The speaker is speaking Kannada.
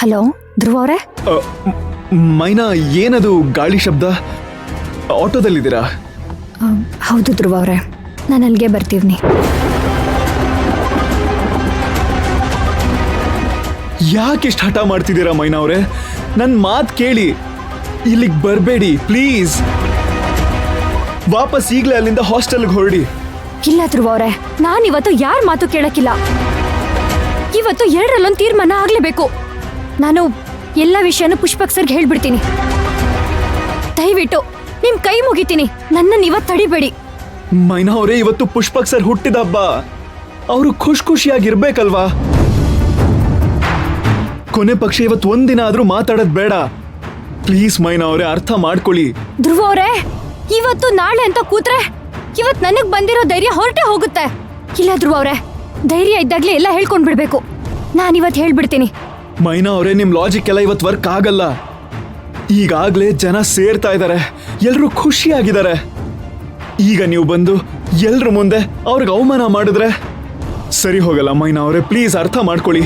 ಹಲೋ ಧ್ರುವ ಅವರೇ. ಮೈನಾ, ಏನದು ಗಾಳಿ ಶಬ್ದ? ಆಟೋದಲ್ಲಿದ್ದೀರಾ? ಹೌದು ಧ್ರುವ ಅವರೇ, ನಾನು ಅಲ್ಲಿಗೆ ಬರ್ತೀವ್ನಿ. ಯಾಕೆಷ್ಟು ಹಠ ಮಾಡ್ತಿದ್ದೀರಾ ಮೈನಾ ಅವರೇ? ನನ್ನ ಮಾತು ಕೇಳಿ, ಇಲ್ಲಿಗೆ ಬರಬೇಡಿ ಪ್ಲೀಸ್. ವಾಪಸ್ ಈಗಲೇ ಅಲ್ಲಿಂದ ಹಾಸ್ಟೆಲ್ಗೆ ಹೊರಡಿ. ಇಲ್ಲ ಧ್ರುವ ಅವರೇ, ನಾನಿವತ್ತು ಯಾರ ಮಾತು ಕೇಳಕ್ಕಿಲ್ಲ. ಇವತ್ತು ಎರಡರಲ್ಲೊಂದು ತೀರ್ಮಾನ ಆಗ್ಲೇಬೇಕು. ನಾನು ಎಲ್ಲ ವಿಷಯನೂ ಪುಷ್ಪಕ್ ಸರ್ಗೆ ಹೇಳ್ಬಿಡ್ತೀನಿ. ದಯವಿಟ್ಟು ನಿಮ್ ಕೈ ಮುಗಿತೀನಿ, ನನ್ನನ್ನು ಇವತ್ತು ತಡಿಬೇಡಿ. ಮೈನಾ ಅವರೇ, ಇವತ್ತು ಪುಷ್ಪಕ್ ಸರ್ ಹುಟ್ಟಿದ ಹಬ್ಬ. ಅವರು ಖುಷಿಯಾಗಿರ್ಬೇಕಲ್ವಾ? ಕೊನೆ ಪಕ್ಷ ಇವತ್ತು ಒಂದಿನ ಆದ್ರೂ ಮಾತಾಡೋದ್ ಬೇಡ. ಪ್ಲೀಸ್ ಮೈನಾ ಅವರೇ, ಅರ್ಥ ಮಾಡ್ಕೊಳ್ಳಿ. ಧ್ರುವ ಅವರೇ, ಇವತ್ತು ನಾಳೆ ಅಂತ ಕೂತ್ರೆ ಇವತ್ತು ನನಗ್ ಬಂದಿರೋ ಧೈರ್ಯ ಹೊರಟೆ ಹೋಗುತ್ತೆ. ಇಲ್ಲ ಧ್ರುವ ಅವರೇ, ಧೈರ್ಯ ಇದ್ದಾಗ್ಲೇ ಎಲ್ಲ ಹೇಳ್ಕೊಂಡ್ ಬಿಡ್ಬೇಕು. ನಾನಿವತ್ತು ಹೇಳ್ಬಿಡ್ತೀನಿ. ಮೈನಾ ಅವರೇ, ನಿಮ್ ಲಾಜಿಕ್ ಎಲ್ಲ ಇವತ್ತು ವರ್ಕ್ ಆಗಲ್ಲ. ಈಗಾಗ್ಲೇ ಜನ ಸೇರ್ತಾ ಇದ್ದಾರೆ, ಎಲ್ರೂ ಖುಷಿಯಾಗಿದ್ದಾರೆ. ಈಗ ನೀವು ಬಂದು ಎಲ್ರ ಮುಂದೆ ಅವ್ರಿಗೆ ಅವಮಾನ ಮಾಡಿದ್ರೆ ಸರಿ ಹೋಗಲ್ಲ. ಮೈನಾ ಅವರೇ, ಪ್ಲೀಸ್ ಅರ್ಥ ಮಾಡ್ಕೊಳ್ಳಿ.